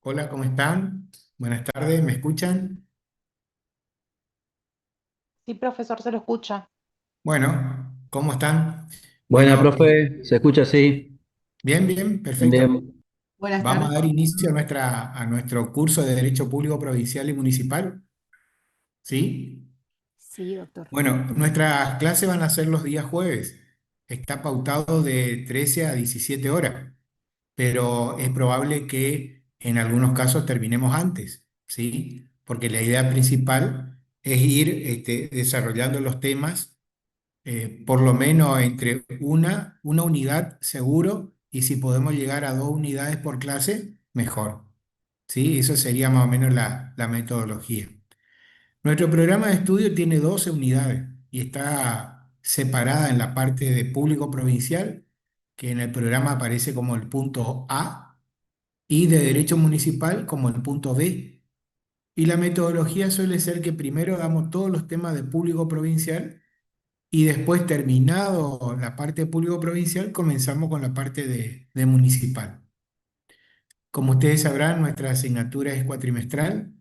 Hola, ¿cómo están? Buenas tardes, ¿me escuchan? Sí, profesor, se lo escucha. Bueno, ¿cómo están? Buena, Bueno, profe, se escucha así. bien, bien, Bien, perfecto. bien. Buenas Vamos tardes. a dar inicio a a nuestro curso de Derecho Público Provincial y Municipal, ¿sí? Sí, doctor. Bueno, nuestras clases van a ser los días jueves. Está pautado de 13 a 17 horas, pero es probable que en algunos casos terminemos antes, ¿sí? Porque la idea principal es ir desarrollando los temas por lo menos entre una unidad seguro, y si podemos llegar a 2 unidades por clase, mejor. ¿Sí? Eso sería más o menos la metodología. Nuestro programa de estudio tiene 12 unidades y está separada en la parte de público provincial, que en el programa aparece como el punto A, y de derecho municipal como el punto B. Y la metodología suele ser que primero damos todos los temas de público provincial y después, terminado la parte público provincial, comenzamos con la parte de municipal. Como ustedes sabrán, nuestra asignatura es cuatrimestral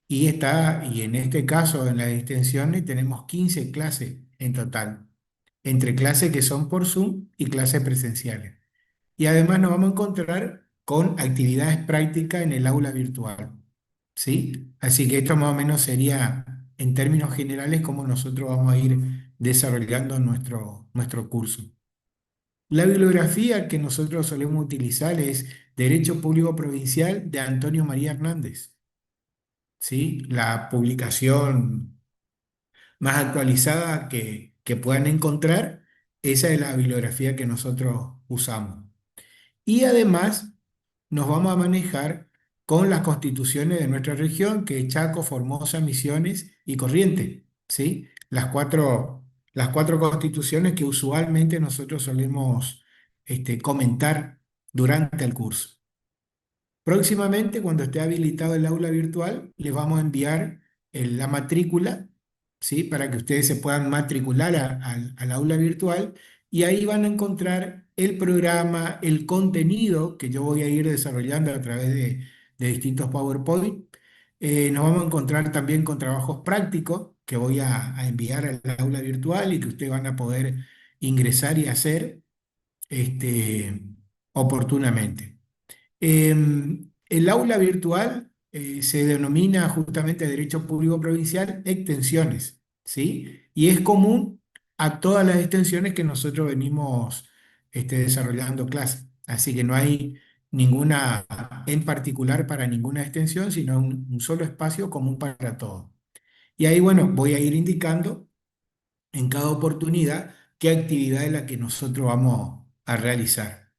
y en este caso, en las extensiones, tenemos 15 clases en total, entre clases que son por Zoom y clases presenciales. Y además nos vamos a encontrar con actividades prácticas en el aula virtual, ¿sí? Así que esto más o menos sería, en términos generales, cómo nosotros vamos a ir desarrollando nuestro curso. La bibliografía que nosotros solemos utilizar es Derecho Público Provincial de Antonio María Hernández, ¿sí? La publicación más actualizada que puedan encontrar, esa es la bibliografía que nosotros usamos. Y además nos vamos a manejar con las constituciones de nuestra región, que es Chaco, Formosa, Misiones y Corrientes, ¿sí? Las cuatro constituciones que usualmente nosotros solemos comentar durante el curso. Próximamente, cuando esté habilitado el aula virtual, les vamos a enviar la matrícula, ¿sí? Para que ustedes se puedan matricular al aula virtual, y ahí van a encontrar el programa, el contenido que yo voy a ir desarrollando a través de distintos PowerPoint. Nos vamos a encontrar también con trabajos prácticos que voy a enviar al aula virtual y que ustedes van a poder ingresar y hacer este, oportunamente. El aula virtual se denomina justamente Derecho Público Provincial extensiones, ¿sí? Y es común a todas las extensiones que nosotros venimos desarrollando clases. Así que no hay ninguna en particular para ninguna extensión, sino un solo espacio común para todos. Y ahí, bueno, voy a ir indicando en cada oportunidad qué actividad es la que nosotros vamos a realizar.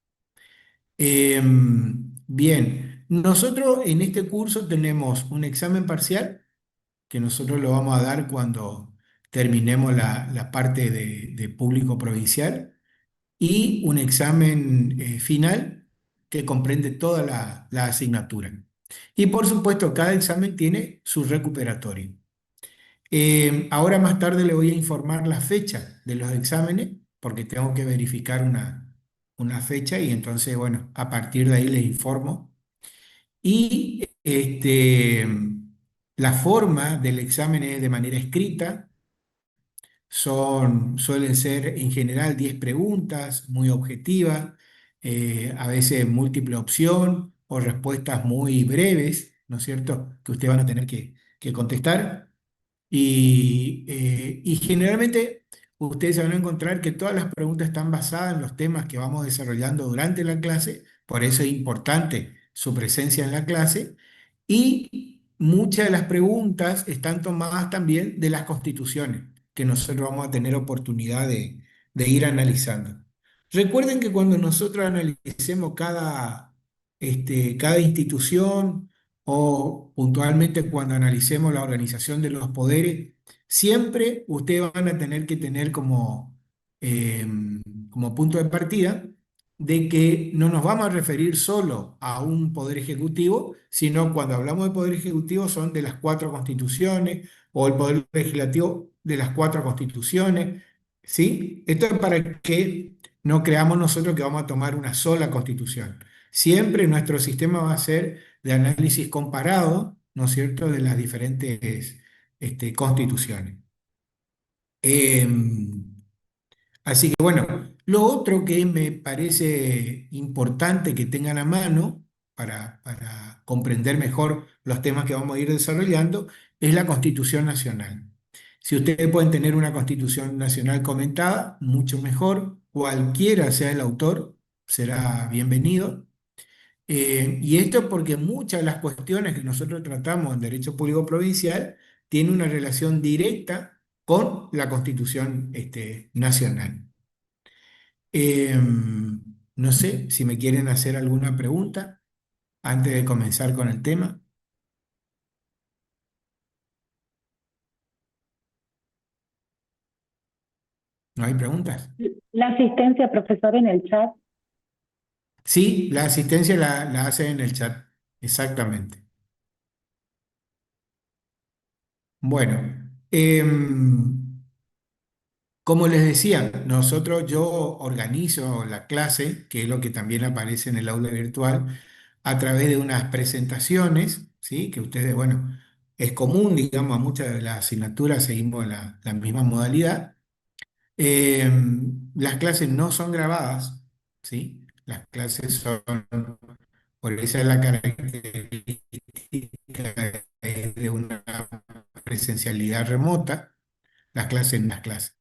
Bien, nosotros en este curso tenemos un examen parcial que nosotros lo vamos a dar cuando terminemos la parte de público provincial, y un examen final que comprende toda la asignatura. Y por supuesto, cada examen tiene su recuperatorio. Ahora más tarde le voy a informar la fecha de los exámenes porque tengo que verificar una fecha, y entonces, bueno, a partir de ahí les informo. Y la forma del examen es de manera escrita. Suelen ser en general 10 preguntas, muy objetivas, a veces múltiple opción o respuestas muy breves, ¿no es cierto?, que ustedes van a tener que contestar. Y generalmente ustedes se van a encontrar que todas las preguntas están basadas en los temas que vamos desarrollando durante la clase, por eso es importante su presencia en la clase, y muchas de las preguntas están tomadas también de las constituciones que nosotros vamos a tener oportunidad de ir analizando. Recuerden que cuando nosotros analicemos cada institución, o puntualmente cuando analicemos la organización de los poderes, siempre ustedes van a tener que tener eh, como punto de partida de que no nos vamos a referir solo a un poder ejecutivo, sino cuando hablamos de poder ejecutivo son de las cuatro constituciones, o el poder legislativo de las cuatro constituciones, ¿sí? Esto es para que no creamos nosotros que vamos a tomar una sola constitución. Siempre nuestro sistema va a ser de análisis comparado, ¿no es cierto?, de las diferentes constituciones. Em, Así que bueno, lo otro que me parece importante que tengan a mano para comprender mejor los temas que vamos a ir desarrollando es la Constitución Nacional. Si ustedes pueden tener una Constitución Nacional comentada, mucho mejor. Cualquiera sea el autor, será bienvenido. Y esto porque muchas de las cuestiones que nosotros tratamos en derecho público provincial tienen una relación directa con la Constitución nacional. No sé si me quieren hacer alguna pregunta antes de comenzar con el tema. ¿No hay preguntas? La asistencia, profesor, en el chat. Sí, la asistencia la hace en el chat. Exactamente. Bueno, como les decía, yo organizo la clase, que es lo que también aparece en el aula virtual, a través de unas presentaciones, ¿sí? Que ustedes, bueno, es común, digamos, a muchas de las asignaturas seguimos la misma modalidad. Eh, las clases no son grabadas, ¿sí? Las clases son, por esa es la característica de una presencialidad remota, las clases.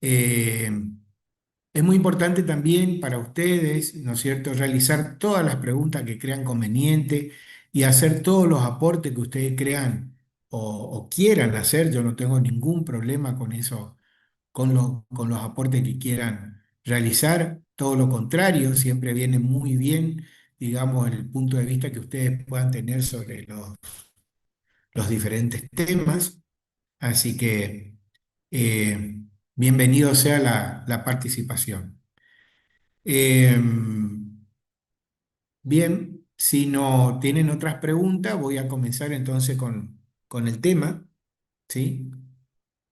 Eh, es muy importante también para ustedes, ¿no es cierto?, realizar todas las preguntas que crean conveniente y hacer todos los aportes que ustedes crean o quieran hacer. Yo no tengo ningún problema con eso, con los aportes que quieran realizar. Todo lo contrario, siempre viene muy bien, digamos, el punto de vista que ustedes puedan tener sobre los diferentes temas. Así que bienvenido sea la participación. Bien, si no tienen otras preguntas, voy a comenzar entonces con el tema, ¿sí?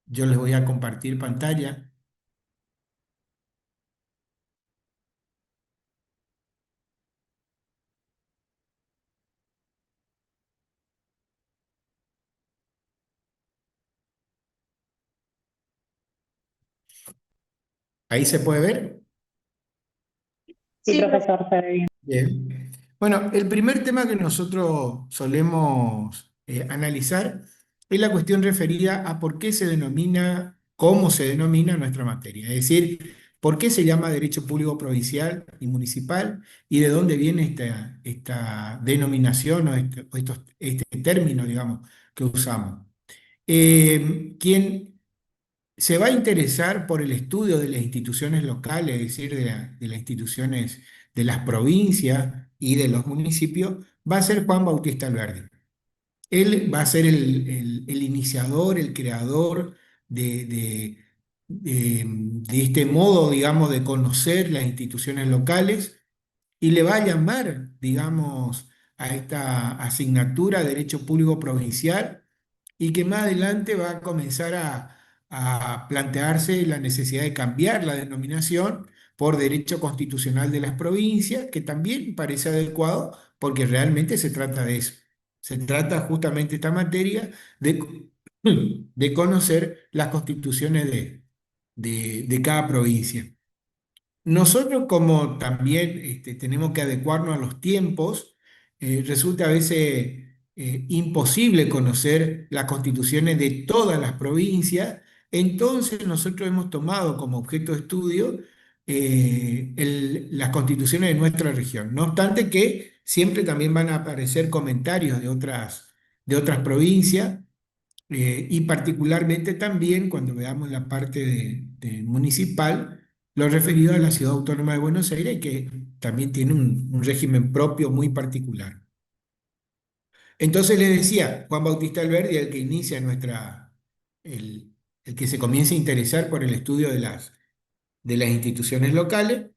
Yo les voy a compartir pantalla. Ahí se puede ver. Sí, profesor, se ve bien. Bien. Bueno, el primer tema que nosotros solemos analizar es la cuestión referida a por qué se denomina, cómo se denomina nuestra materia. Es decir, por qué se llama derecho público provincial y municipal y de dónde viene esta denominación este término, digamos, que usamos. Quien se va a interesar por el estudio de las instituciones locales, es decir, de las instituciones de las provincias y de los municipios, va a ser Juan Bautista Alberdi. Él va a ser el iniciador, el creador de este modo, digamos, de conocer las instituciones locales y le va a llamar, digamos, a esta asignatura de Derecho Público Provincial y que más adelante va a comenzar a plantearse la necesidad de cambiar la denominación por Derecho Constitucional de las Provincias, que también parece adecuado porque realmente se trata de eso. Se trata justamente esta materia de conocer las constituciones de cada provincia. Nosotros como también tenemos que adecuarnos a los tiempos, resulta a veces imposible conocer las constituciones de todas las provincias, entonces nosotros hemos tomado como objeto de estudio las constituciones de nuestra región. No obstante que siempre también van a aparecer comentarios de otras provincias y particularmente también cuando veamos la parte de municipal, lo referido a la Ciudad Autónoma de Buenos Aires, que también tiene un régimen propio muy particular. Entonces les decía, Juan Bautista Alberdi, el que inicia el que se comienza a interesar por el estudio de las instituciones locales,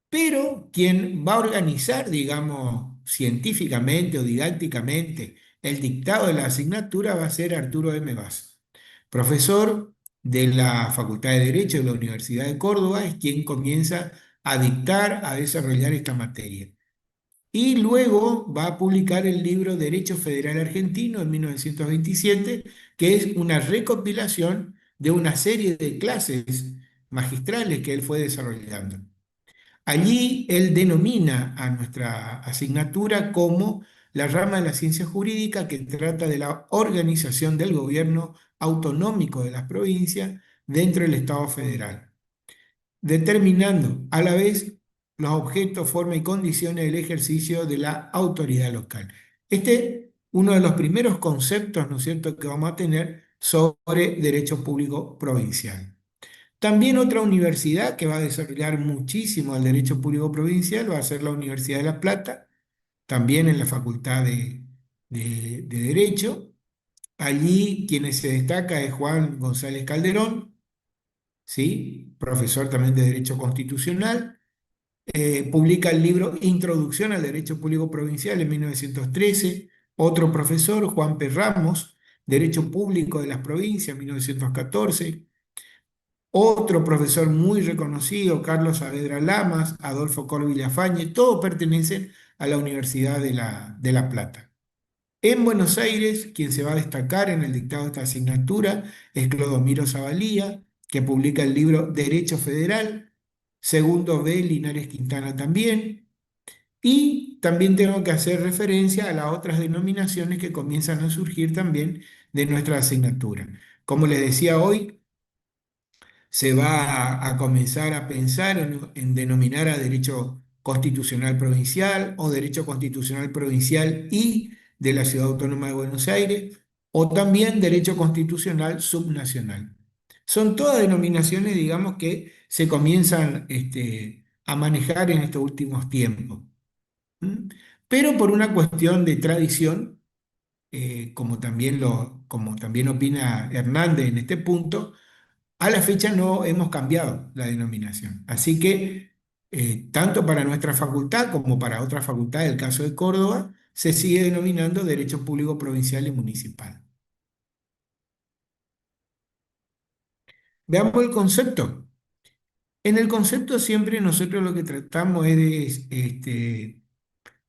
pero quien va a organizar, digamos, científicamente o didácticamente el dictado de la asignatura va a ser Arturo M. Vaz, profesor de la Facultad de Derecho de la Universidad de Córdoba, es quien comienza a dictar, a desarrollar esta materia. y luego va a publicar el libro Derecho Federal Argentino en 1927, que es una recopilación de una serie de clases magistrales que él fue desarrollando. Allí él denomina a nuestra asignatura como la rama de la ciencia jurídica que trata de la organización del gobierno autonómico de las provincias dentro del Estado federal, determinando a la vez los objetos, forma y condiciones del ejercicio de la autoridad local. Este es uno de los primeros conceptos, ¿no es cierto?, que vamos a tener sobre derecho público provincial. También otra universidad que va a desarrollar muchísimo el derecho público provincial va a ser la Universidad de La Plata, también en la Facultad de Derecho. Allí quienes se destaca es Juan González Calderón, ¿sí? Profesor también de Derecho Constitucional. Publica el libro Introducción al Derecho Público Provincial en 1913. Otro profesor, Juan P. Ramos, Derecho Público de las Provincias, 1914. Otro profesor muy reconocido, Carlos Saavedra Lamas, Adolfo Cor Villafañe, todos pertenecen a la Universidad de La Plata. En Buenos Aires, quien se va a destacar en el dictado de esta asignatura es Clodomiro Zavalía, que publica el libro Derecho Federal, Segundo B. Linares Quintana también, y también tengo que hacer referencia a las otras denominaciones que comienzan a surgir también de nuestra asignatura. Como les decía hoy, se va a comenzar a pensar en denominar a derecho constitucional provincial o derecho constitucional provincial y de la Ciudad Autónoma de Buenos Aires, o también derecho constitucional subnacional. Son todas denominaciones, digamos, que se comienzan a manejar en estos últimos tiempos. ¿Mm? Pero por una cuestión de tradición, como también opina Hernández en este punto, a la fecha no hemos cambiado la denominación. Así que, tanto para nuestra facultad como para otra facultad, el caso de Córdoba, se sigue denominando Derecho Público Provincial y Municipal. Veamos el concepto. En el concepto siempre nosotros lo que tratamos es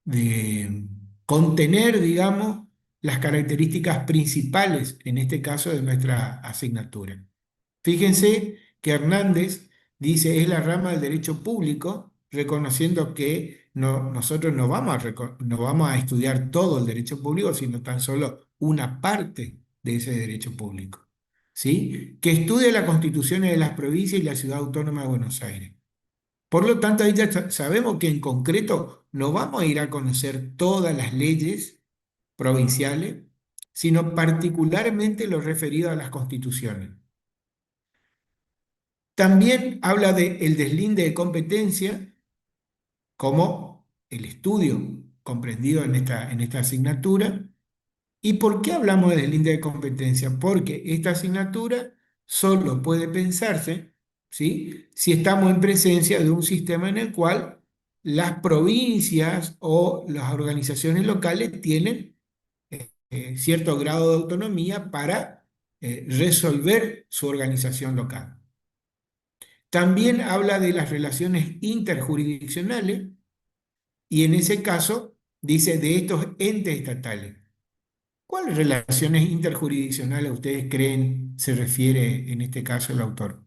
de contener, digamos, las características principales, en este caso, de nuestra asignatura. Fíjense que Hernández dice es la rama del derecho público, reconociendo que nosotros no vamos a estudiar todo el derecho público, sino tan solo una parte de ese derecho público. ¿Sí? Que estudia las constituciones de las provincias y la Ciudad Autónoma de Buenos Aires. Por lo tanto, ahí ya sabemos que en concreto no vamos a ir a conocer todas las leyes provinciales, sino particularmente lo referido a las constituciones. También habla de el deslinde de competencia como el estudio comprendido en esta asignatura. ¿Y por qué hablamos de deslinde de competencia? Porque esta asignatura solo puede pensarse, ¿sí?, si estamos en presencia de un sistema en el cual las provincias o las organizaciones locales tienen cierto grado de autonomía para resolver su organización local. También habla de las relaciones interjurisdiccionales y en ese caso dice de estos entes estatales. ¿Cuáles relaciones interjurisdiccionales ustedes creen se refiere en este caso el autor?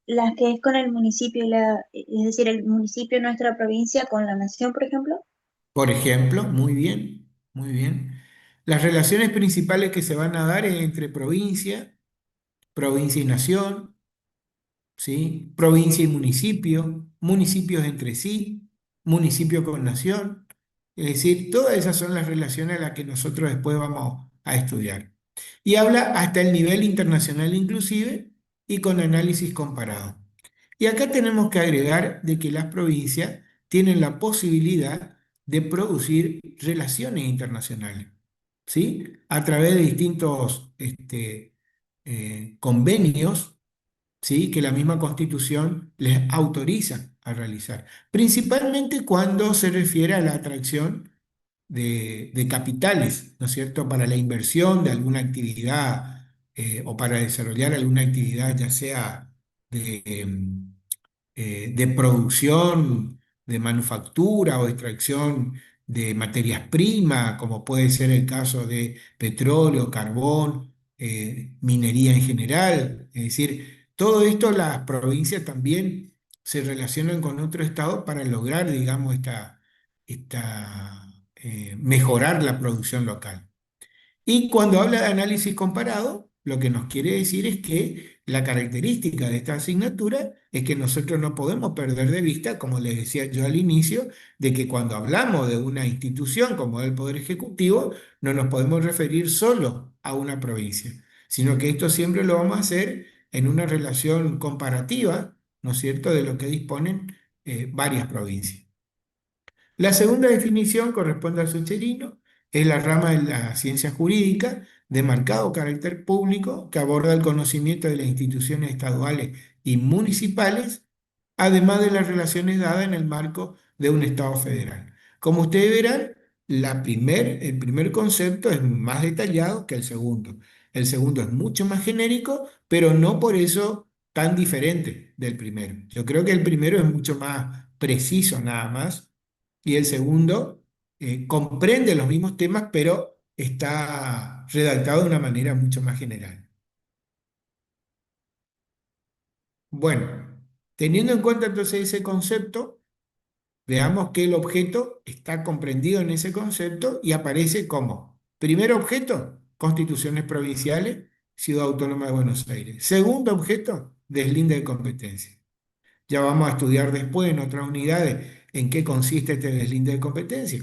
Las que es con el municipio, es decir, el municipio de nuestra provincia con la nación, por ejemplo. Por ejemplo, muy bien, muy bien. Las relaciones principales que se van a dar es entre provincia, provincia y nación, ¿sí? Provincia y municipio, municipios entre sí, municipio con nación. Es decir, todas esas son las relaciones a las que nosotros después vamos a estudiar. Y habla hasta el nivel internacional inclusive y con análisis comparado. Y acá tenemos que agregar de que las provincias tienen la posibilidad de producir relaciones internacionales, ¿sí? A través de distintos convenios, ¿sí?, que la misma Constitución les autoriza a realizar, principalmente cuando se refiere a la atracción de capitales, ¿no es cierto?, para la inversión de alguna actividad o para desarrollar alguna actividad, ya sea de producción de manufactura o extracción de materias primas, como puede ser el caso de petróleo, carbón, minería en general. Es decir, todo esto las provincias también se relacionan con otro estado para lograr, digamos, mejorar la producción local. Y cuando habla de análisis comparado, lo que nos quiere decir es que la característica de esta asignatura es que nosotros no podemos perder de vista, como les decía yo al inicio, de que cuando hablamos de una institución como el Poder Ejecutivo, no nos podemos referir solo a una provincia, sino que esto siempre lo vamos a hacer en una relación comparativa, ¿no es cierto?, de lo que disponen varias provincias. La segunda definición corresponde al sucherino, es la rama de la ciencia jurídica de marcado carácter público que aborda el conocimiento de las instituciones estaduales y municipales, además de las relaciones dadas en el marco de un Estado federal. Como ustedes verán, el primer concepto es más detallado que el segundo. El segundo es mucho más genérico, pero no por eso tan diferente del primero. Yo creo que el primero es mucho más preciso nada más y el segundo comprende los mismos temas, pero está redactado de una manera mucho más general. Bueno, teniendo en cuenta entonces ese concepto, veamos que el objeto está comprendido en ese concepto y aparece como, primer objeto, constituciones provinciales, Ciudad Autónoma de Buenos Aires. Segundo objeto, deslinde de competencia. Ya vamos a estudiar después en otras unidades en qué consiste este deslinde de competencia.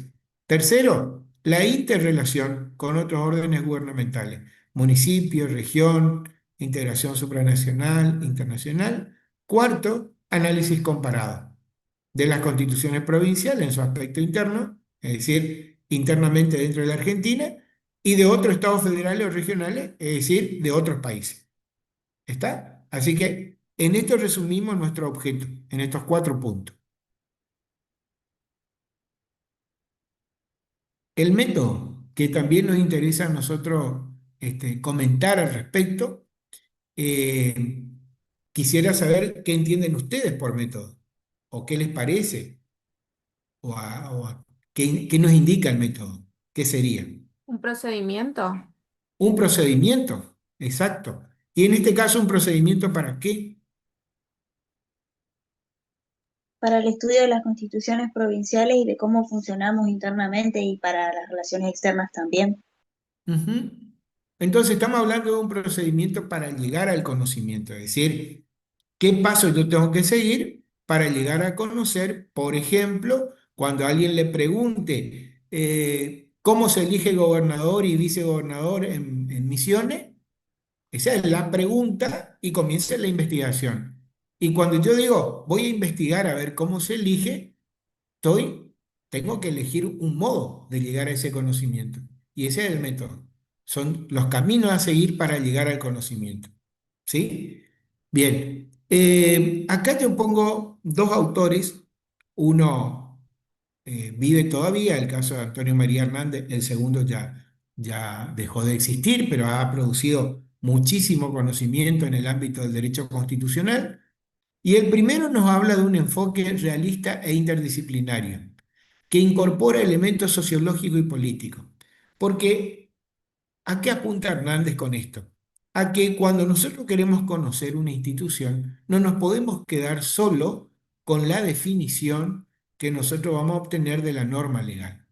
Tercero, la interrelación con otros órdenes gubernamentales, municipio, región, integración supranacional, internacional. Cuarto, análisis comparado de las constituciones provinciales en su aspecto interno, es decir, internamente dentro de la Argentina, y de otros estados federales o regionales, es decir, de otros países. ¿Está? Así que en esto resumimos nuestro objeto, en estos 4 puntos. El método, que también nos interesa a nosotros comentar al respecto, eh, quisiera saber qué entienden ustedes por método, o qué les parece, qué nos indica el método, qué sería. ¿Un procedimiento? Un procedimiento, exacto. Y en este caso, ¿un procedimiento para qué? Para el estudio de las constituciones provinciales y de cómo funcionamos internamente y para las relaciones externas también. Ujú. Entonces, estamos hablando de un procedimiento para llegar al conocimiento, es decir, qué pasos yo tengo que seguir para llegar a conocer, por ejemplo, cuando alguien le pregunte cómo se elige gobernador y vicegobernador en Misiones, esa es la pregunta y comienza la investigación. Y cuando yo digo, voy a investigar a ver cómo se elige, estoy, tengo que elegir un modo de llegar a ese conocimiento. Y ese es el método. Son los caminos a seguir para llegar al conocimiento. ¿Sí? Bien. Acá yo pongo 2 autores. Uno vive todavía, el caso de Antonio María Hernández. El segundo ya dejó de existir, pero ha producido muchísimo conocimiento en el ámbito del derecho constitucional. Y el primero nos habla de un enfoque realista e interdisciplinario, que incorpora elementos sociológicos y políticos. Porque, ¿a qué apunta Hernández con esto? A que cuando nosotros queremos conocer una institución, no nos podemos quedar solo con la definición que nosotros vamos a obtener de la norma legal.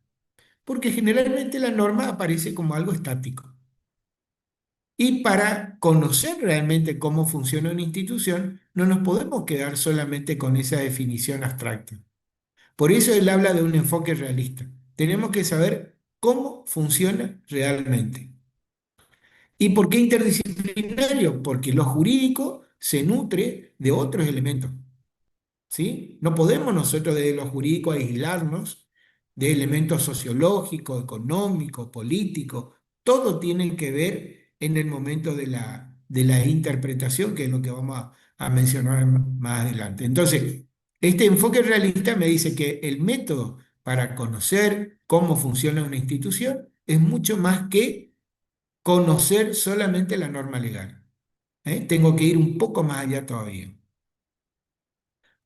Porque generalmente la norma aparece como algo estático. Y para conocer realmente cómo funciona una institución, no nos podemos quedar solamente con esa definición abstracta. Por eso él habla de un enfoque realista. Tenemos que saber cómo funciona realmente. ¿Y por qué interdisciplinario? Porque lo jurídico se nutre de otros elementos. ¿Sí? No podemos nosotros desde lo jurídico aislarnos de elementos sociológicos, económicos, políticos. Todo tiene que ver en el momento de la interpretación, que es lo que vamos a mencionar más adelante. Entonces, este enfoque realista me dice que el método para conocer cómo funciona una institución es mucho más que conocer solamente la norma legal. ¿Eh? Tengo que ir un poco más allá todavía.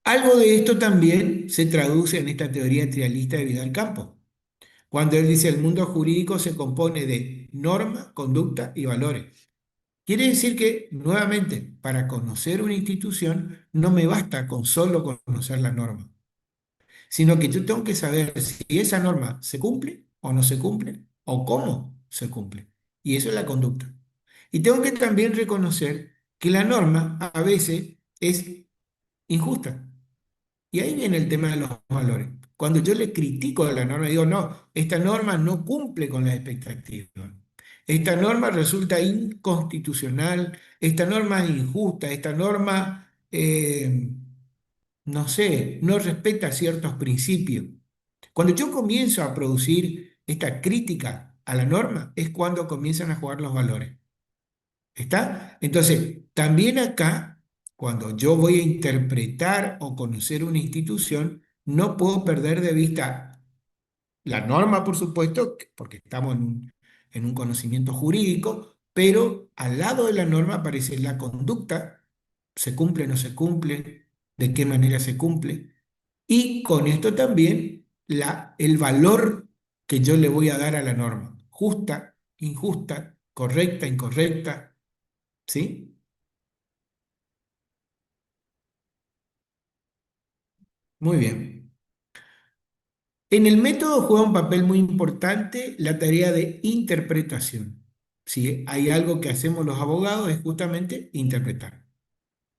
Algo de esto también se traduce en esta teoría trialista de Vidal Campos, cuando él dice el mundo jurídico se compone de norma, conducta y valores. Quiere decir que, nuevamente, para conocer una institución no me basta con solo conocer la norma, sino que yo tengo que saber si esa norma se cumple o no se cumple, o cómo se cumple. Y eso es la conducta. Y tengo que también reconocer que la norma a veces es injusta. Y ahí viene el tema de los valores. Cuando yo le critico a la norma, digo, no, esta norma no cumple con las expectativas. Esta norma resulta inconstitucional, esta norma es injusta, esta norma, no sé, no respeta ciertos principios. Cuando yo comienzo a producir esta crítica a la norma, es cuando comienzan a jugar los valores. ¿Está? Entonces, también acá, cuando yo voy a interpretar o conocer una institución, no puedo perder de vista la norma, por supuesto, porque estamos en un conocimiento jurídico, pero al lado de la norma aparece la conducta, se cumple o no se cumple, de qué manera se cumple, y con esto también el valor que yo le voy a dar a la norma, justa, injusta, correcta, incorrecta, ¿sí? Muy bien. En el método juega un papel muy importante la tarea de interpretación. Si hay algo que hacemos los abogados es justamente interpretar.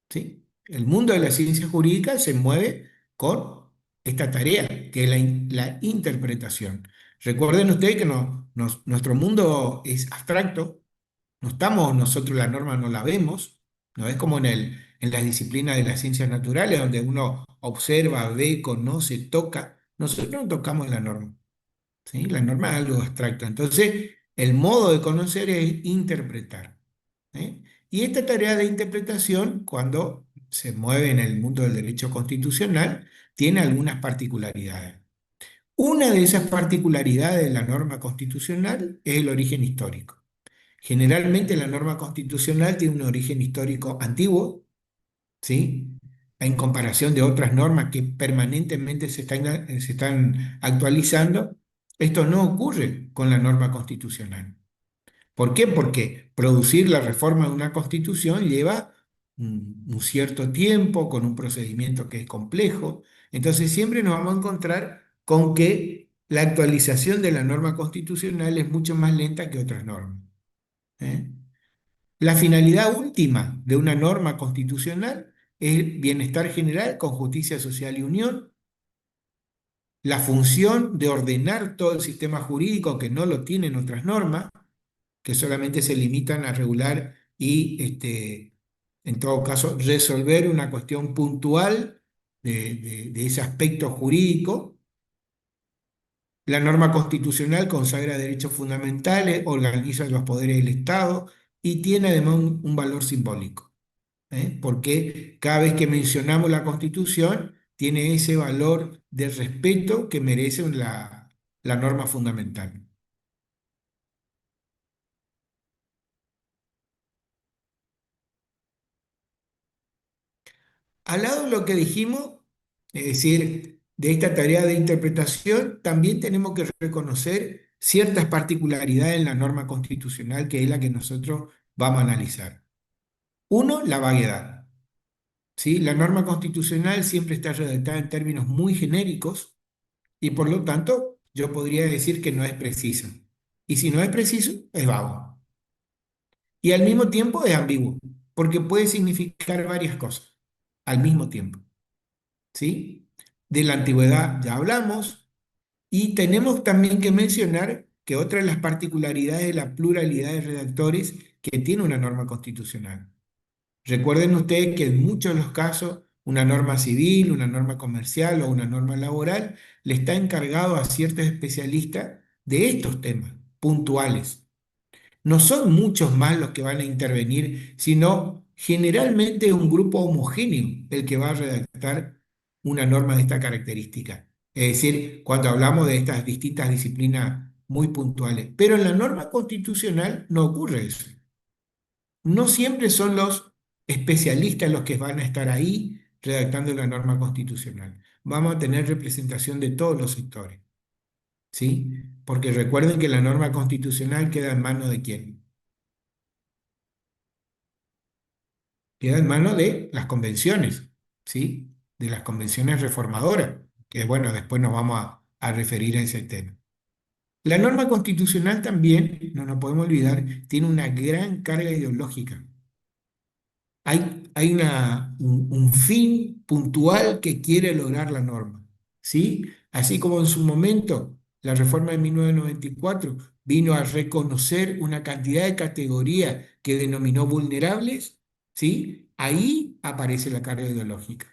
¿Sí? El mundo de la ciencia jurídica se mueve con esta tarea, que es la interpretación. Recuerden ustedes que nuestro mundo es abstracto, no estamos, nosotros la norma no la vemos, no es como en las disciplinas de las ciencias naturales, donde uno observa, ve, conoce, toca. Nosotros no tocamos la norma, ¿sí? La norma es algo abstracto. Entonces, el modo de conocer es interpretar, ¿eh? Y esta tarea de interpretación, cuando se mueve en el mundo del derecho constitucional, tiene algunas particularidades. Una de esas particularidades de la norma constitucional es el origen histórico. Generalmente la norma constitucional tiene un origen histórico antiguo, ¿sí? En comparación de otras normas que permanentemente se están actualizando. Esto no ocurre con la norma constitucional. ¿Por qué? Porque producir la reforma de una constitución lleva un cierto tiempo, con un procedimiento que es complejo. Entonces siempre nos vamos a encontrar con que la actualización de la norma constitucional es mucho más lenta que otras normas, ¿eh? La finalidad última de una norma constitucional es bienestar general con justicia social y unión, la función de ordenar todo el sistema jurídico que no lo tienen otras normas, que solamente se limitan a regular y, en todo caso, resolver una cuestión puntual de ese aspecto jurídico. La norma constitucional consagra derechos fundamentales, organiza los poderes del Estado y tiene además un valor simbólico, ¿eh? Porque cada vez que mencionamos la Constitución, tiene ese valor de respeto que merece la norma fundamental. Al lado de lo que dijimos, es decir, de esta tarea de interpretación, también tenemos que reconocer ciertas particularidades en la norma constitucional, que es la que nosotros vamos a analizar. Uno, la vaguedad, ¿sí? La norma constitucional siempre está redactada en términos muy genéricos y por lo tanto yo podría decir que no es preciso. Y si no es preciso, es vago. Y al mismo tiempo es ambiguo, porque puede significar varias cosas al mismo tiempo, ¿sí? De la antigüedad ya hablamos y tenemos también que mencionar que otra de las particularidades es la pluralidad de redactores que tiene una norma constitucional. Recuerden ustedes que en muchos de los casos una norma civil, una norma comercial o una norma laboral le está encargado a ciertos especialistas de estos temas puntuales. No son muchos más los que van a intervenir, sino generalmente un grupo homogéneo el que va a redactar una norma de esta característica. Es decir, cuando hablamos de estas distintas disciplinas muy puntuales. Pero en la norma constitucional no ocurre eso. No siempre son los especialistas los que van a estar ahí redactando la norma constitucional. Vamos a tener representación de todos los sectores, ¿sí? Porque recuerden que la norma constitucional queda en manos de quién. Queda en manos de las convenciones, ¿sí? De las convenciones reformadoras, que bueno, después nos vamos a referir a ese tema. La norma constitucional también, no nos podemos olvidar, tiene una gran carga ideológica. Hay un fin puntual que quiere lograr la norma, ¿sí? Así como en su momento la reforma de 1994 vino a reconocer una cantidad de categorías que denominó vulnerables, ¿sí? Ahí aparece la carga ideológica.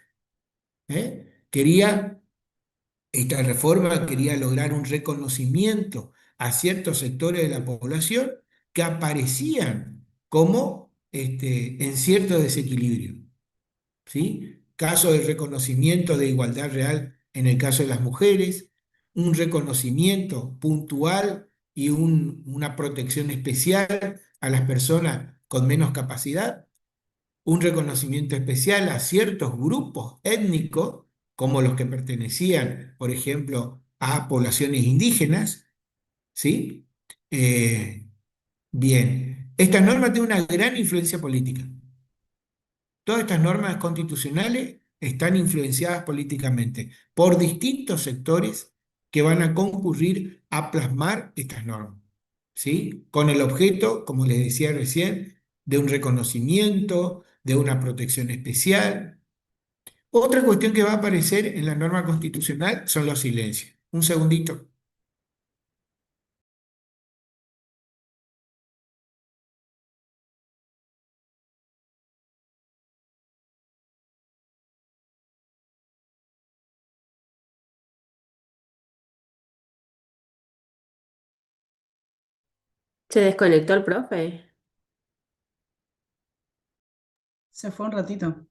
Esta reforma quería lograr un reconocimiento a ciertos sectores de la población que aparecían como en cierto desequilibrio, ¿sí? Caso de reconocimiento de igualdad real en el caso de las mujeres, un reconocimiento puntual y una protección especial a las personas con menos capacidad, un reconocimiento especial a ciertos grupos étnicos, como los que pertenecían, por ejemplo, a poblaciones indígenas, ¿sí? Eh, bien, esta norma tiene una gran influencia política. Todas estas normas constitucionales están influenciadas políticamente por distintos sectores que van a concurrir a plasmar estas normas, ¿sí? Con el objeto, como les decía recién, de un reconocimiento, de una protección especial. Otra cuestión que va a aparecer en la norma constitucional son los silencios. Un segundito. Se desconectó el profe. Se fue un ratito.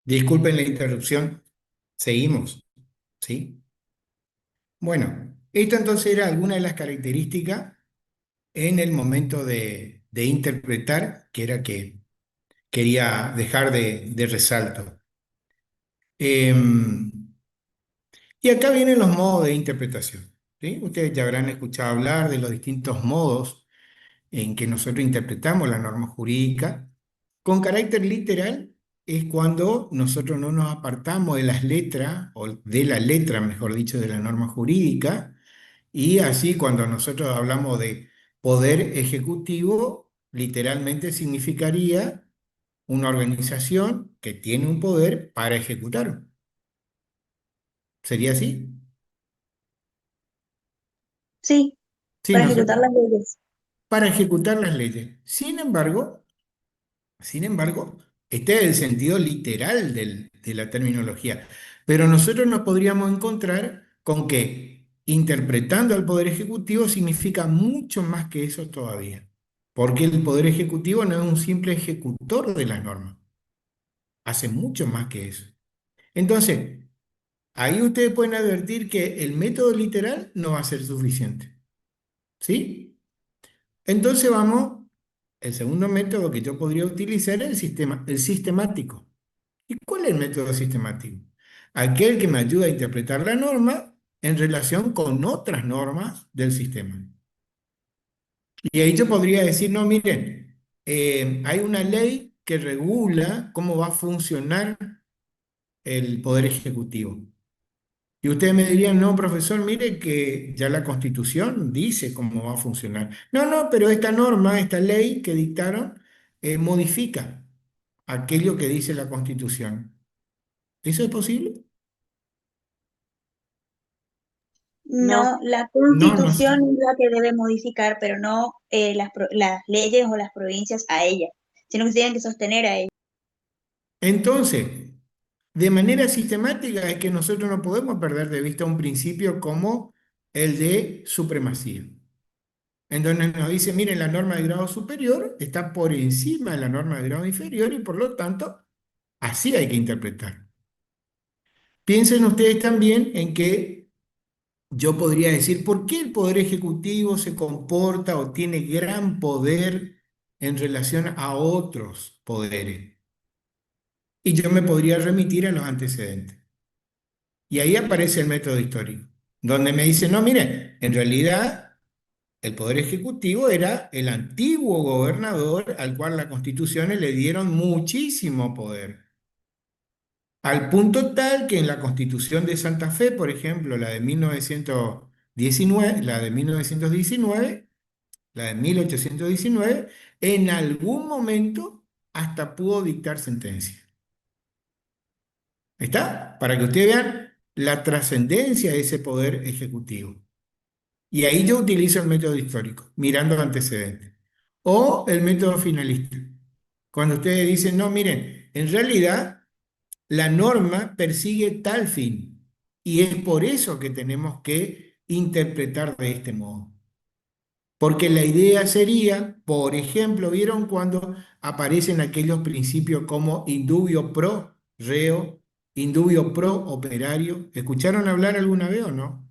Disculpen la interrupción. Seguimos, ¿sí? Bueno, esto entonces era alguna de las características en el momento de interpretar, que era que quería dejar de resalto. Em, y acá vienen los modos de interpretación, ¿sí? Ustedes ya habrán escuchado hablar de los distintos modos en que nosotros interpretamos la norma jurídica. Con carácter literal es cuando nosotros no nos apartamos de las letras, o de la letra, mejor dicho, de la norma jurídica, y así cuando nosotros hablamos de poder ejecutivo, literalmente significaría una organización que tiene un poder para ejecutar. ¿Sería así? Sí, Sí, para ¿no es ejecutar cierto? las leyes. Para ejecutar las leyes. Sin embargo, este es el sentido literal de la terminología. Pero nosotros nos podríamos encontrar con que interpretando al Poder Ejecutivo significa mucho más que eso todavía. Porque el Poder Ejecutivo no es un simple ejecutor de las normas, hace mucho más que eso. Entonces, ahí ustedes pueden advertir que el método literal no va a ser suficiente. ¿Sí? Entonces vamos, el segundo método que yo podría utilizar es el sistemático. ¿Y cuál es el método sistemático? Aquel que me ayuda a interpretar la norma en relación con otras normas del sistema. Y ahí yo podría decir, no, miren, hay una ley que regula cómo va a funcionar el Poder Ejecutivo. Y ustedes me dirían, no, profesor, mire que ya la Constitución dice cómo va a funcionar. No, no, pero esta norma, esta ley que dictaron, modifica aquello que dice la Constitución. ¿Eso es posible? No, No, la No, no. Constitución es la que debe modificar, pero no las leyes o las provincias a ella, sino que se tienen que sostener a ella. Entonces, de manera sistemática es que nosotros no podemos perder de vista un principio como el de supremacía. Entonces nos dice, miren, la norma de grado superior está por encima de la norma de grado inferior y por lo tanto, así hay que interpretar. Piensen ustedes también en que yo podría decir, ¿por qué el Poder Ejecutivo se comporta o tiene gran poder en relación a otros poderes? Y yo me podría remitir a los antecedentes. Y ahí aparece el método histórico, donde me dice, no, mire, en realidad el Poder Ejecutivo era el antiguo gobernador al cual las constituciones le dieron muchísimo poder. Al punto tal que en la Constitución de Santa Fe, por ejemplo, la de 1919, la de 1819, en algún momento hasta pudo dictar sentencia. ¿Está? Para que ustedes vean la trascendencia de ese poder ejecutivo. Y ahí yo utilizo el método histórico, mirando antecedentes. O el método finalista. Cuando ustedes dicen, no, miren, en realidad la norma persigue tal fin. Y es por eso que tenemos que interpretar de este modo. Porque la idea sería, por ejemplo, ¿vieron cuando aparecen aquellos principios como indubio pro reo, indubio pro operario? ¿Escucharon hablar alguna vez o no?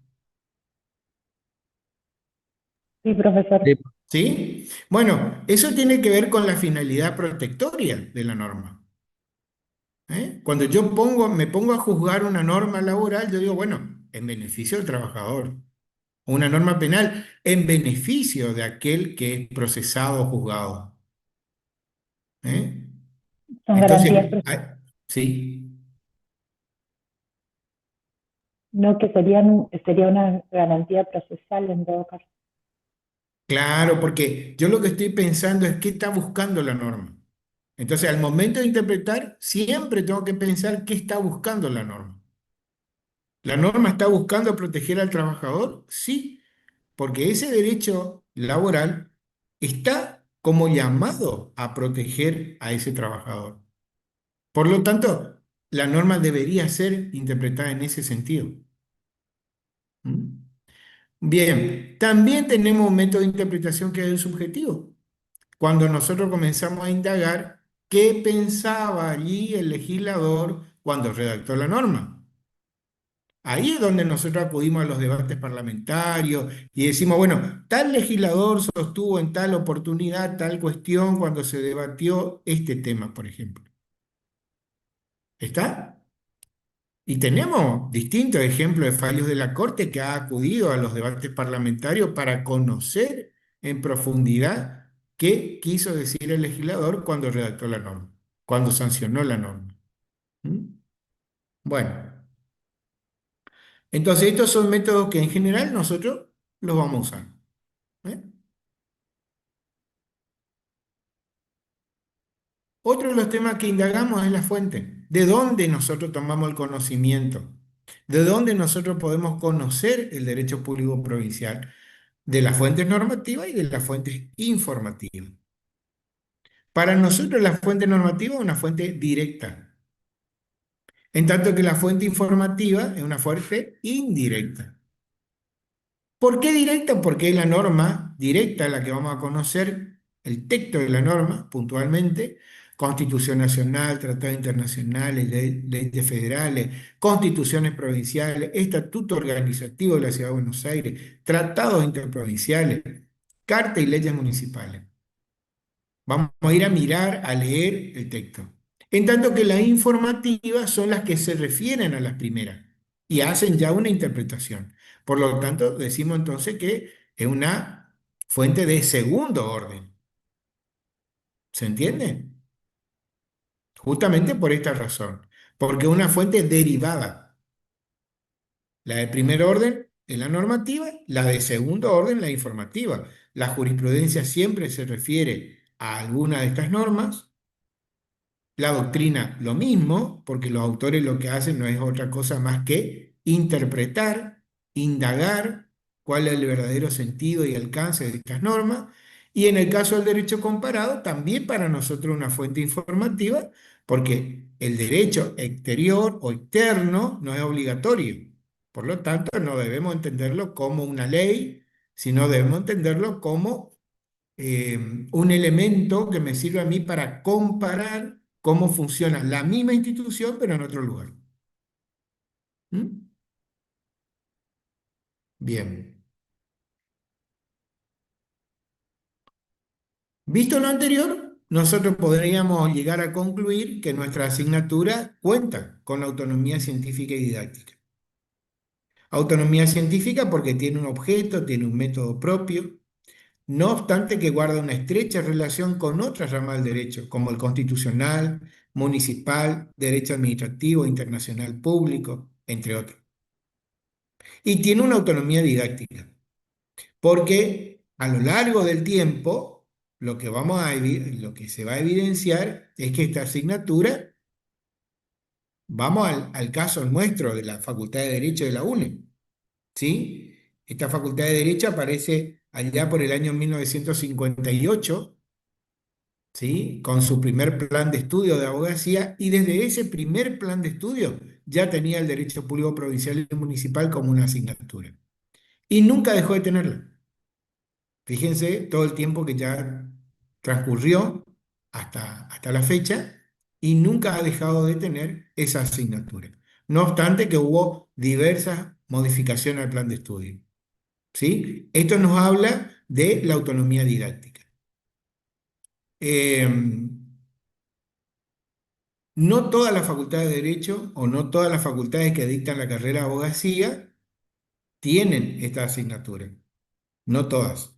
Sí, profesor. Sí. ¿Sí? Bueno, eso tiene que ver con la finalidad protectoria de la norma. ¿Eh? Cuando me pongo a juzgar una norma laboral, yo digo, bueno, en beneficio del trabajador. Una norma penal en beneficio de aquel que es procesado o juzgado. ¿Eh? Son garantías, Entonces, sí, no que sería una garantía procesal en todo caso. claro, porque yo lo que estoy pensando es qué está buscando la norma. Entonces, al momento de interpretar, siempre tengo que pensar qué está buscando la norma. ¿La norma está buscando proteger al trabajador? Sí, porque ese derecho laboral está como llamado a proteger a ese trabajador. Por lo tanto, la norma debería ser interpretada en ese sentido. ¿Mm? Bien, también tenemos un método de interpretación que es el subjetivo. Cuando nosotros comenzamos a indagar qué pensaba allí el legislador cuando redactó la norma. Ahí es donde nosotros acudimos a los debates parlamentarios y decimos, bueno, tal legislador sostuvo en tal oportunidad tal cuestión cuando se debatió este tema, por ejemplo. ¿Está? Y tenemos distintos ejemplos de fallos de la Corte que ha acudido a los debates parlamentarios para conocer en profundidad qué quiso decir el legislador cuando redactó la norma, cuando sancionó la norma. ¿Mm? Bueno, entonces estos son métodos que en general nosotros los vamos a usar. ¿Eh? Otro de los temas que indagamos es la fuente. ¿De dónde nosotros tomamos el conocimiento? ¿De dónde nosotros podemos conocer el derecho público provincial? De las fuentes normativas y de las fuentes informativas. Para nosotros la fuente normativa es una fuente directa, en tanto que la fuente informativa es una fuente indirecta. ¿Por qué directa? Porque es la norma directa la que vamos a conocer, el texto de la norma puntualmente, Constitución Nacional, Tratados Internacionales, leyes federales, constituciones provinciales, Estatuto Organizativo de la Ciudad de Buenos Aires, tratados interprovinciales, carta y leyes municipales. Vamos a ir a mirar, a leer el texto. En tanto que las informativas son las que se refieren a las primeras y hacen ya una interpretación. Por lo tanto, decimos entonces que es una fuente de segundo orden. ¿Se entiende? Justamente por esta razón. Porque es una fuente derivada. La de primer orden es la normativa, la de segundo orden la informativa. La jurisprudencia siempre se refiere a alguna de estas normas. La doctrina, lo mismo, porque los autores lo que hacen no es otra cosa más que interpretar, indagar cuál es el verdadero sentido y alcance de estas normas. Y en el caso del derecho comparado, también para nosotros una fuente informativa, porque el derecho exterior o externo no es obligatorio. Por lo tanto, no debemos entenderlo como una ley, sino debemos entenderlo como un elemento que me sirve a mí para comparar cómo funciona la misma institución, pero en otro lugar. ¿Mm? Bien. Visto lo anterior, nosotros podríamos llegar a concluir que nuestra asignatura cuenta con autonomía científica y didáctica. Autonomía científica porque tiene un objeto, tiene un método propio, no obstante que guarda una estrecha relación con otras ramas del derecho, como el constitucional, municipal, derecho administrativo, internacional público, entre otros. Y tiene una autonomía didáctica, porque a lo largo del tiempo, lo que se va a evidenciar es que esta asignatura, vamos al caso nuestro de la Facultad de Derecho de la UNE, ¿sí? Esta Facultad de Derecho aparece allá por el año 1958, ¿sí? Con su primer plan de estudio de abogacía, y desde ese primer plan de estudio ya tenía el derecho público provincial y municipal como una asignatura. Y nunca dejó de tenerla. Fíjense todo el tiempo que ya transcurrió hasta la fecha y nunca ha dejado de tener esa asignatura. No obstante que hubo diversas modificaciones al plan de estudio, ¿sí? Esto nos habla de la autonomía didáctica. Eh, No todas las facultades de Derecho o no todas las facultades que dictan la carrera de abogacía tienen esta asignatura. No todas.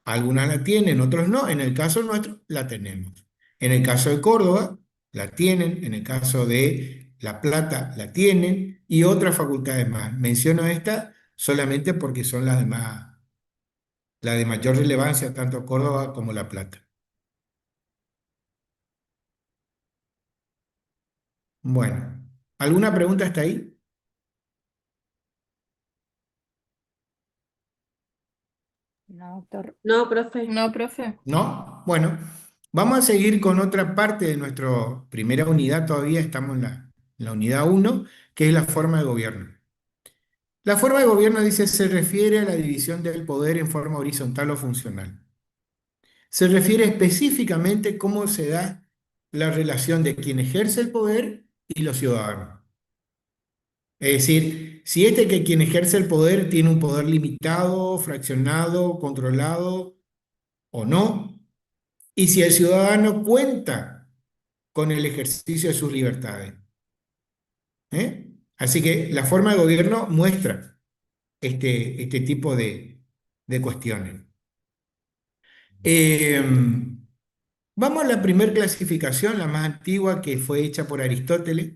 Algunas la tienen, otros no. En el caso nuestro, la tenemos. En el caso de Córdoba, la tienen. En el caso de La Plata, la tienen. Y otras facultades más. Menciono esta solamente porque son las de mayor relevancia, tanto Córdoba como La Plata. Bueno, ¿alguna pregunta hasta ahí? No, doctor. No, profe. No, profe. ¿No? Bueno, vamos a seguir con otra parte de nuestra primera unidad, todavía estamos en la unidad 1, que es la forma de gobierno. La forma de gobierno, dice, se refiere a la división del poder en forma horizontal o funcional. Se refiere específicamente cómo se da la relación de quien ejerce el poder y los ciudadanos. Es decir, si que quien ejerce el poder tiene un poder limitado, fraccionado, controlado o no, y si el ciudadano cuenta con el ejercicio de sus libertades. ¿Eh? Así que la forma de gobierno muestra este tipo de cuestiones. Eh, Vamos a la primera clasificación, la más antigua, que fue hecha por Aristóteles,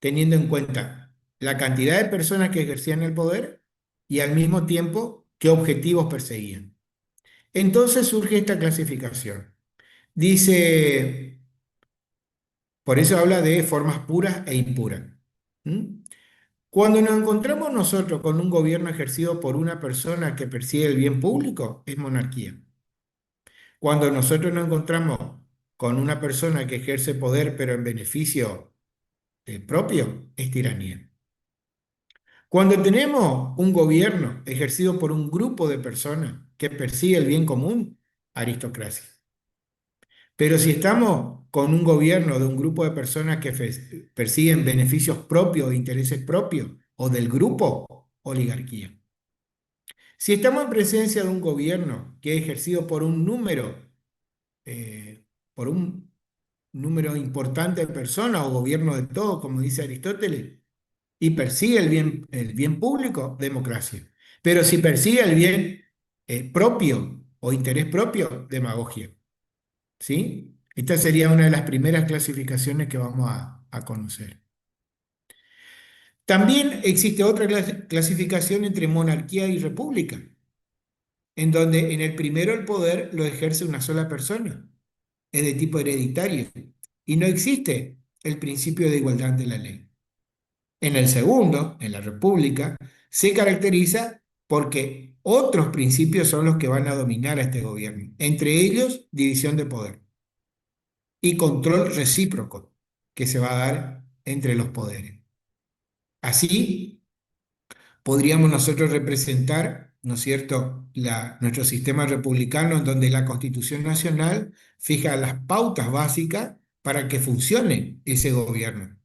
teniendo en cuenta la cantidad de personas que ejercían el poder y al mismo tiempo qué objetivos perseguían. Entonces surge esta clasificación. Dice, por eso habla de formas puras e impuras. ¿Mm? Cuando nos encontramos nosotros con un gobierno ejercido por una persona que persigue el bien público, es monarquía. Cuando nosotros nos encontramos con una persona que ejerce poder pero en beneficio propio, es tiranía. Cuando tenemos un gobierno ejercido por un grupo de personas que persigue el bien común, aristocracia. Pero si estamos con un gobierno de un grupo de personas que persiguen beneficios propios, intereses propios o del grupo, oligarquía. Si estamos en presencia de un gobierno que es ejercido por un número importante de personas o gobierno de todos, como dice Aristóteles, y persigue el bien público, democracia. Pero si persigue el bien propio o interés propio, demagogia. ¿Sí? Esta sería una de las primeras clasificaciones que vamos a conocer. También existe otra clasificación entre monarquía y república, en donde en el primero el poder lo ejerce una sola persona, es de tipo hereditario, y no existe el principio de igualdad de la ley. En el segundo, en la república, se caracteriza porque otros principios son los que van a dominar a este gobierno, entre ellos división de poder y control recíproco que se va a dar entre los poderes. Así, podríamos nosotros representar, ¿no es cierto?, nuestro sistema republicano en donde la Constitución Nacional fija las pautas básicas para que funcione ese gobierno,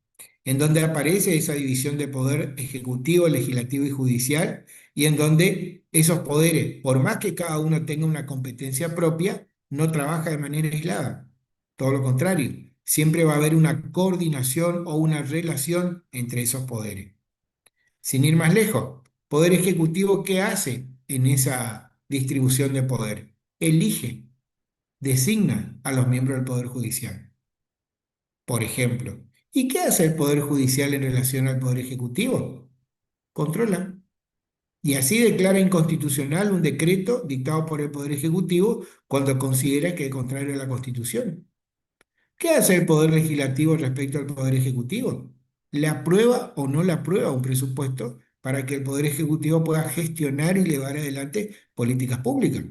en donde aparece esa división de poder ejecutivo, legislativo y judicial, y en donde esos poderes, por más que cada uno tenga una competencia propia, no trabaja de manera aislada. Todo lo contrario, siempre va a haber una coordinación o una relación entre esos poderes. Sin ir más lejos, Poder Ejecutivo, ¿qué hace en esa distribución de poder? Elige, designa a los miembros del Poder Judicial, por ejemplo. ¿Y qué hace el Poder Judicial en relación al Poder Ejecutivo? Controla. Y así declara inconstitucional un decreto dictado por el Poder Ejecutivo cuando considera que es contrario a la Constitución. ¿Qué hace el Poder Legislativo respecto al Poder Ejecutivo? ¿Le aprueba o no le aprueba un presupuesto para que el Poder Ejecutivo pueda gestionar y llevar adelante políticas públicas?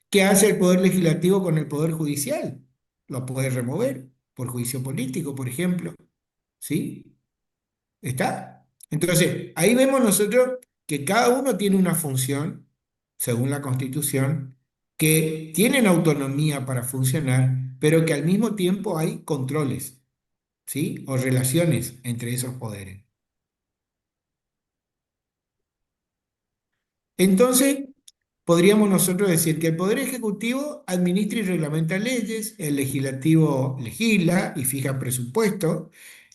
¿Qué hace el Poder Legislativo con el Poder Judicial? Lo puede remover por juicio político, por ejemplo. ¿Sí? ¿Está? Entonces, ahí vemos nosotros que cada uno tiene una función, según la Constitución, que tienen autonomía para funcionar, pero que al mismo tiempo hay controles, ¿sí? O relaciones entre esos poderes. Entonces, podríamos nosotros decir que el Poder Ejecutivo administra y reglamenta leyes, el Legislativo legisla y fija presupuestos,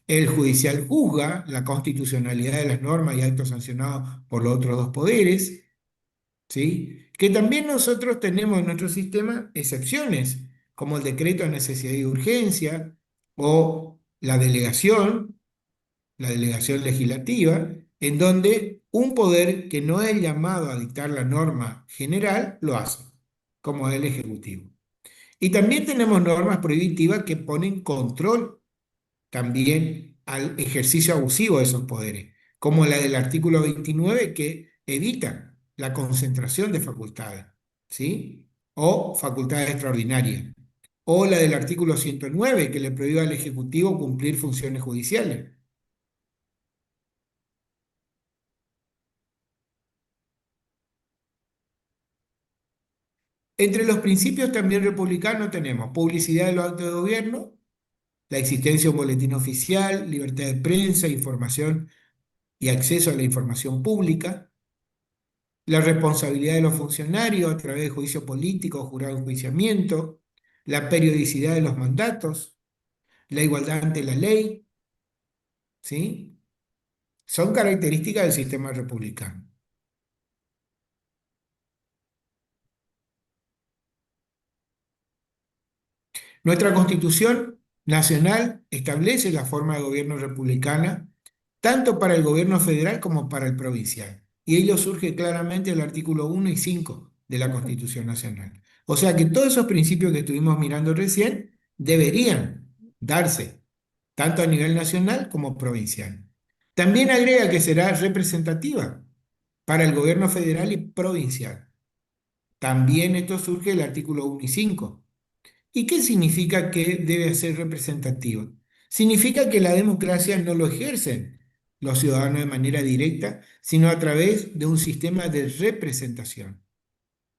el Judicial juzga la constitucionalidad de las normas y actos sancionados por los otros dos poderes, ¿sí? Que también nosotros tenemos en nuestro sistema excepciones, como el decreto de necesidad y urgencia o la delegación legislativa, en donde un poder que no es llamado a dictar la norma general lo hace, como el Ejecutivo. Y también tenemos normas prohibitivas que ponen control también al ejercicio abusivo de esos poderes, como la del artículo 29 que evita la concentración de facultades, ¿sí? O facultades extraordinarias, o la del artículo 109 que le prohíbe al Ejecutivo cumplir funciones judiciales. Entre los principios también republicanos tenemos publicidad de los actos de gobierno, la existencia de un boletín oficial, libertad de prensa, información y acceso a la información pública, la responsabilidad de los funcionarios a través de juicio político, jurado de enjuiciamiento, la periodicidad de los mandatos, la igualdad ante la ley, ¿sí? Son características del sistema republicano. Nuestra Constitución Nacional establece la forma de gobierno republicana tanto para el gobierno federal como para el provincial. Y ello surge claramente del artículo 1 y 5 de la Constitución Nacional. O sea que todos esos principios que estuvimos mirando recién deberían darse tanto a nivel nacional como provincial. También agrega que será representativa para el gobierno federal y provincial. También esto surge del artículo 1 y 5. ¿Y qué significa que debe ser representativa? Significa que la democracia no lo ejercen los ciudadanos de manera directa, sino a través de un sistema de representación,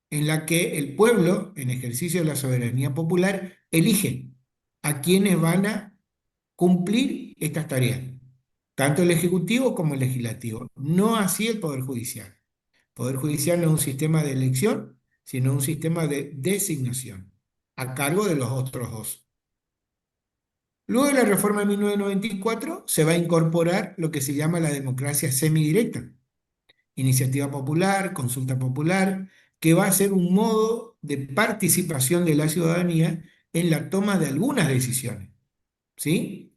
en la que el pueblo, en ejercicio de la soberanía popular, elige a quienes van a cumplir estas tareas, tanto el Ejecutivo como el Legislativo, no así el Poder Judicial. El Poder Judicial no es un sistema de elección, sino un sistema de designación, a cargo de los otros dos. Luego de la reforma de 1994 se va a incorporar lo que se llama la democracia semidirecta, iniciativa popular, consulta popular, que va a ser un modo de participación de la ciudadanía en la toma de algunas decisiones, ¿sí?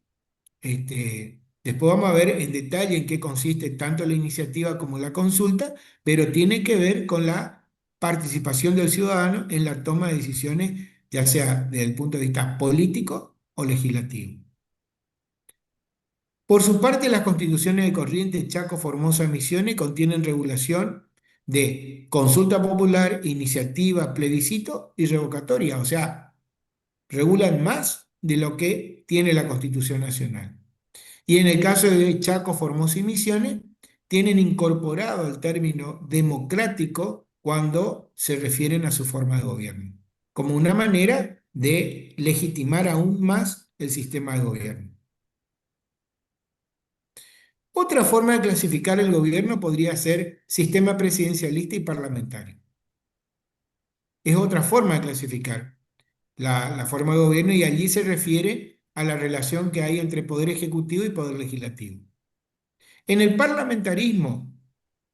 Después vamos a ver en detalle en qué consiste tanto la iniciativa como la consulta, pero tiene que ver con la participación del ciudadano en la toma de decisiones, ya sea desde el punto de vista político o legislativo. Por su parte, las constituciones de Corrientes, Chaco, Formosa, Misiones contienen regulación de consulta popular, iniciativa, plebiscito y revocatoria, o sea, regulan más de lo que tiene la Constitución Nacional. Y en el caso de Chaco, Formosa y Misiones, tienen incorporado el término democrático cuando se refieren a su forma de gobierno, como una manera de legitimar aún más el sistema de gobierno. Otra forma de clasificar el gobierno podría ser sistema presidencialista y parlamentario. Es otra forma de clasificar la forma de gobierno y allí se refiere a la relación que hay entre poder ejecutivo y poder legislativo. En el parlamentarismo,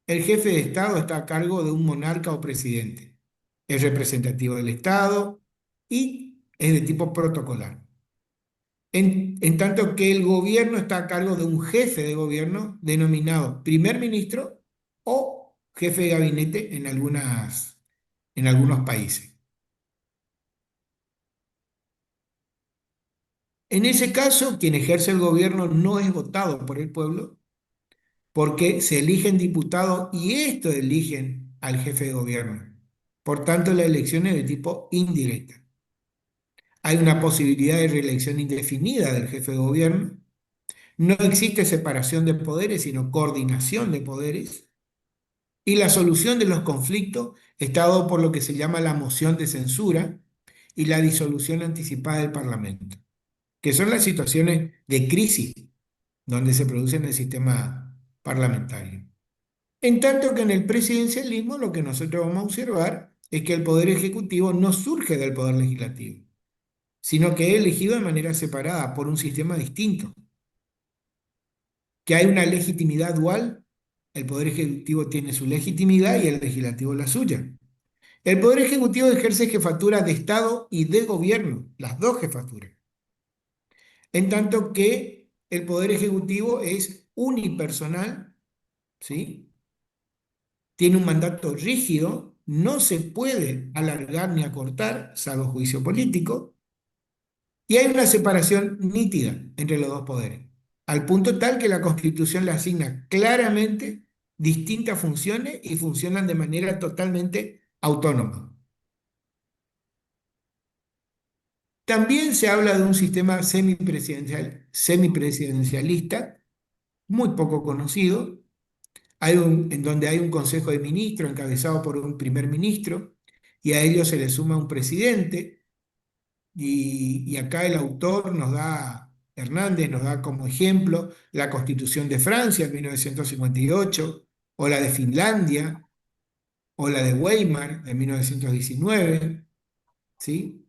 el jefe de Estado está a cargo de un monarca o presidente. Es representativo del Estado y es de tipo protocolar. En tanto que el gobierno está a cargo de un jefe de gobierno denominado primer ministro o jefe de gabinete en algunos países. En ese caso, quien ejerce el gobierno no es votado por el pueblo porque se eligen diputados y estos eligen al jefe de gobierno. Por tanto, la elección es de tipo indirecta. Hay una posibilidad de reelección indefinida del jefe de gobierno. No existe separación de poderes, sino coordinación de poderes. Y la solución de los conflictos está dado por lo que se llama la moción de censura y la disolución anticipada del Parlamento, que son las situaciones de crisis donde se produce en el sistema parlamentario. En tanto que en el presidencialismo lo que nosotros vamos a observar es que el poder ejecutivo no surge del poder legislativo, sino que es elegido de manera separada por un sistema distinto, que hay una legitimidad dual. El poder ejecutivo tiene su legitimidad y el legislativo la suya. El poder ejecutivo ejerce jefatura de Estado y de gobierno, las dos jefaturas, en tanto que el poder ejecutivo es unipersonal, ¿sí? Tiene un mandato rígido, no se puede alargar ni acortar, salvo juicio político, y hay una separación nítida entre los dos poderes, al punto tal que la Constitución le asigna claramente distintas funciones y funcionan de manera totalmente autónoma. También se habla de un sistema semipresidencialista, muy poco conocido, en donde hay un consejo de ministros encabezado por un primer ministro y a ellos se le suma un presidente y acá el autor nos da Hernández nos da como ejemplo la Constitución de Francia en 1958, o la de Finlandia, o la de Weimar en 1919, ¿sí?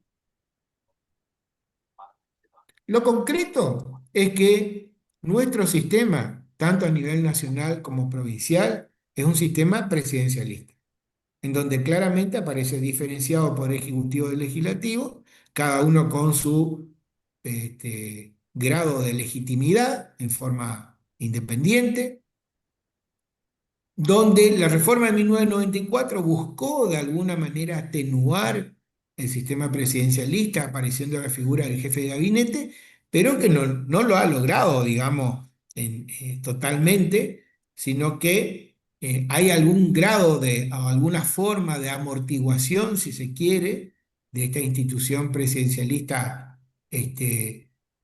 Lo concreto es que nuestro sistema, tanto a nivel nacional como provincial, es un sistema presidencialista, en donde claramente aparece diferenciado por ejecutivo y legislativo, cada uno con su grado de legitimidad en forma independiente, donde la reforma de 1994 buscó de alguna manera atenuar el sistema presidencialista, apareciendo la figura del jefe de gabinete, pero que no lo ha logrado, digamos, totalmente, sino que hay algún grado o alguna forma de amortiguación, si se quiere, de esta institución presidencialista,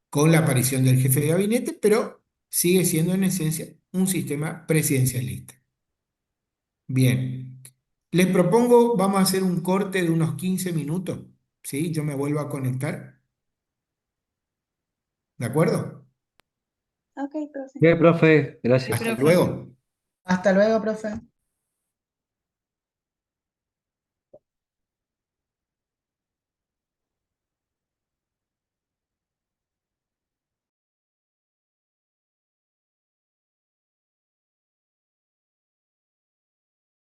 con la aparición del jefe de gabinete, pero sigue siendo en esencia un sistema presidencialista. Bien, les propongo, vamos a hacer un corte de unos 15 minutos, ¿sí? Yo me vuelvo a conectar, ¿de acuerdo? Ok, profe. Bien, profe, gracias. Hasta profe. luego. Hasta luego, profe.